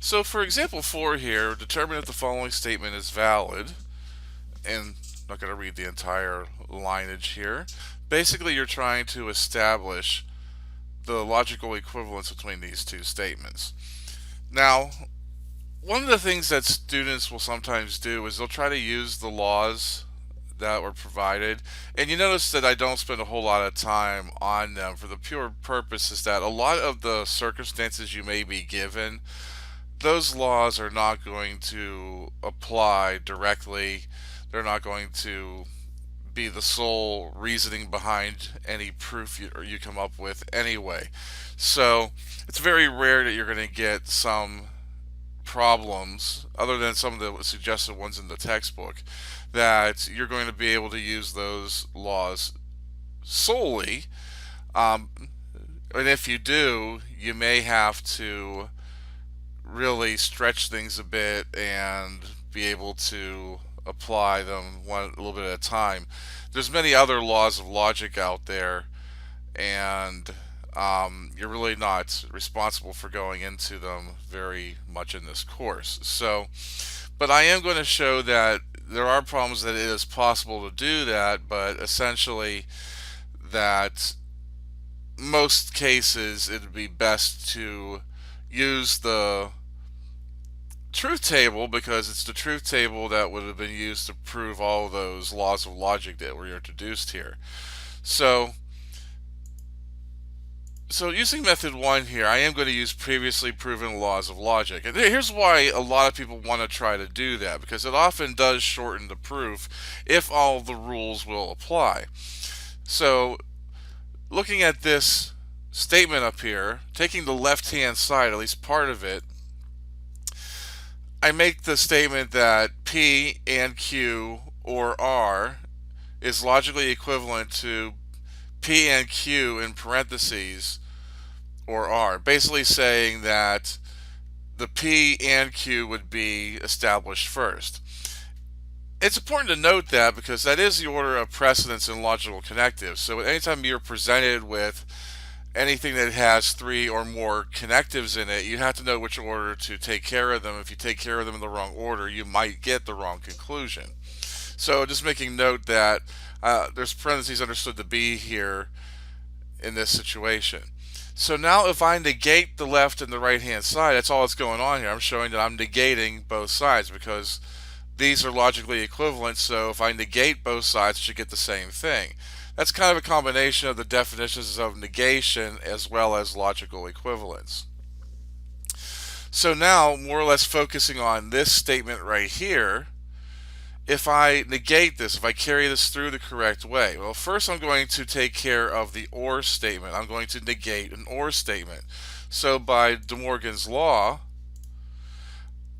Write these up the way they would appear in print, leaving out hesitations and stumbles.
So for example 4 here, determine if the following statement is valid. And I'm not going to read the entire lineage here. Basically, you're trying to establish the logical equivalence between these two statements. Now, one of the things that students will sometimes do is they'll try to use the laws that were provided. And you notice that I don't spend a whole lot of time on them for the pure purpose is that a lot of the circumstances you may be given, those laws are not going to apply directly. They're not going to be the sole reasoning behind any proof you come up with anyway. So it's very rare that you're going to get some problems, other than some of the suggested ones in the textbook, that you're going to be able to use those laws solely. Um, and if you do, you may have to really stretch things a bit and be able to apply them a little bit at a time. There's many other laws of logic out there, and you're really not responsible for going into them very much in this course. So, but I am going to show that there are problems that it is possible to do that, but essentially that most cases it would be best to use the truth table, because it's the truth table that would have been used to prove all of those laws of logic that were introduced here. So using method 1 here, I am going to use previously proven laws of logic. And here's why a lot of people want to try to do that, because it often does shorten the proof if all the rules will apply. So looking at this statement up here, taking the left-hand side, at least part of it, I make the statement that P and Q or R is logically equivalent to P and Q in parentheses or R, basically saying that the P and Q would be established first. It's important to note that because that is the order of precedence in logical connectives. So anytime you're presented with anything that has 3 or more connectives in it, you have to know which order to take care of them. If you take care of them in the wrong order, you might get the wrong conclusion. So just making note that there's parentheses understood to be here in this situation. So now if I negate the left and the right hand side, that's all that's going on here. I'm showing that I'm negating both sides because these are logically equivalent, so if I negate both sides, I should get the same thing. That's kind of a combination of the definitions of negation as well as logical equivalence. So now, more or less focusing on this statement right here, if I negate this, if I carry this through the correct way, well, first I'm going to take care of the or statement. I'm going to negate an or statement. So by De Morgan's law,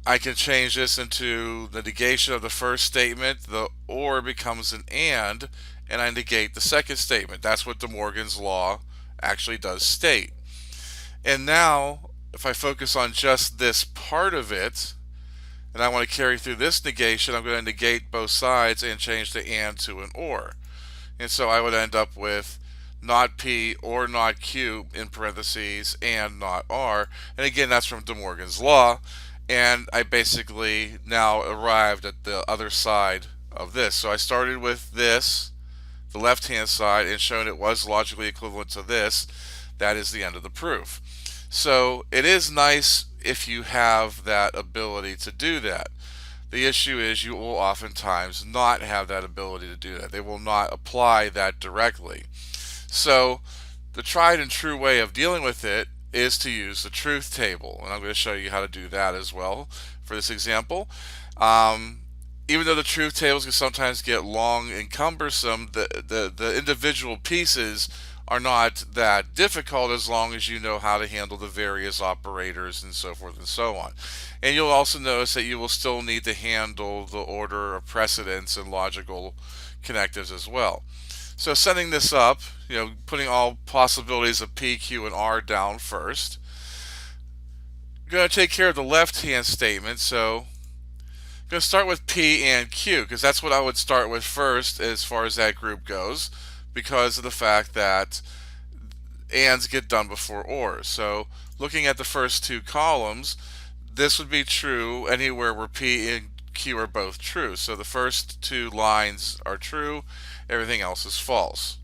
I can change this into the negation of the first statement. The or becomes an and I negate the second statement. That's what De Morgan's law actually does state. And now, if I focus on just this part of it, and I want to carry through this negation, I'm going to negate both sides and change the and to an or. And so I would end up with not P or not Q in parentheses and not R. And again, that's from De Morgan's law. And I basically now arrived at the other side of this. So I started with this, the left-hand side, and shown it was logically equivalent to this. That is the end of the proof. So it is nice if you have that ability to do that. The issue is you will oftentimes not have that ability to do that. They will not apply that directly. So the tried and true way of dealing with it is to use the truth table, and I'm going to show you how to do that as well for this example. Even though the truth tables can sometimes get long and cumbersome, the individual pieces are not that difficult as long as you know how to handle the various operators and so forth and so on. And you'll also notice that you will still need to handle the order of precedence and logical connectives as well. So setting this up, putting all possibilities of P, Q, and R down first. I'm going to take care of the left-hand statement, so I'm going to start with P and Q, because that's what I would start with first as far as that group goes, because of the fact that ands get done before ors. So looking at the first two columns, this would be true anywhere where P and Q are both true. So the first two lines are true, everything else is false.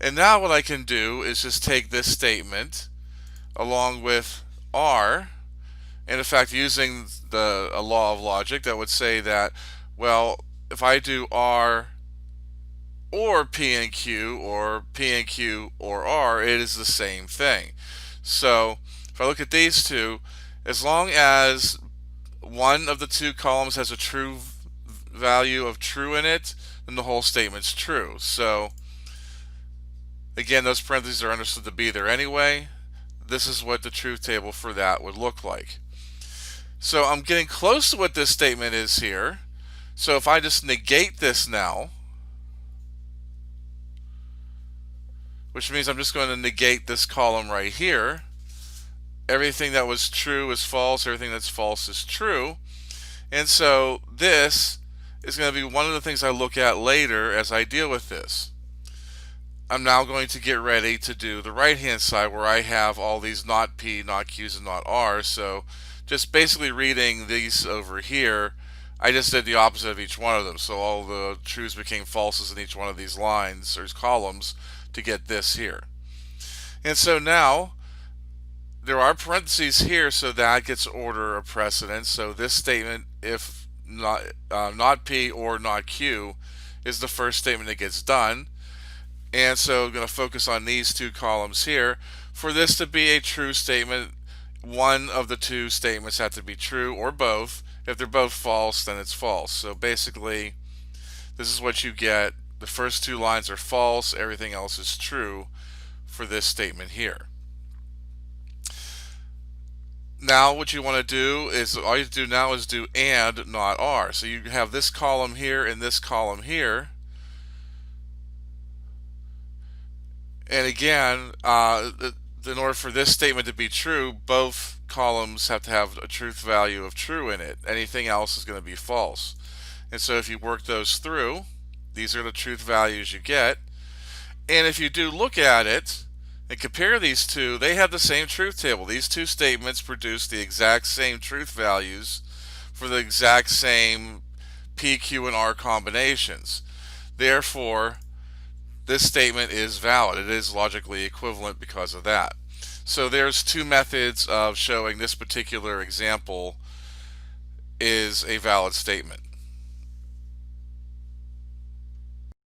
And now what I can do is just take this statement along with R, and in fact using a law of logic that would say that, well, if I do R or P and Q or P and Q or R, it is the same thing. So if I look at these two, as long as one of the two columns has a true value of true in it, then the whole statement's true. So again, those parentheses are understood to be there anyway. This is what the truth table for that would look like. So I'm getting close to what this statement is here. So if I just negate this now, which means I'm just going to negate this column right here. Everything that was true is false, everything that's false is true. And so this is going to be one of the things I look at later as I deal with this. I'm now going to get ready to do the right hand side where I have all these not P, not Q's, and not R's. So just basically reading these over here, I just did the opposite of each one of them. So all the truths became falses in each one of these lines or columns to get this here. And so now there are parentheses here, so that gets order of precedence. So this statement, if not P or not Q, is the first statement that gets done. And so I'm going to focus on these two columns here. For this to be a true statement, one of the two statements have to be true or both. If they're both false, then it's false. So basically, this is what you get. The first two lines are false, everything else is true for this statement here. Now what you want to do is, all you do now is do and, not R. So you have this column here and this column here. And again, in order for this statement to be true, both columns have to have a truth value of true in it. Anything else is going to be false. And so if you work those through, these are the truth values you get. And if you do look at it and compare these two, they have the same truth table. These two statements produce the exact same truth values for the exact same P, Q, and R combinations. Therefore, this statement is valid. It is logically equivalent because of that. So there's two methods of showing this particular example is a valid statement.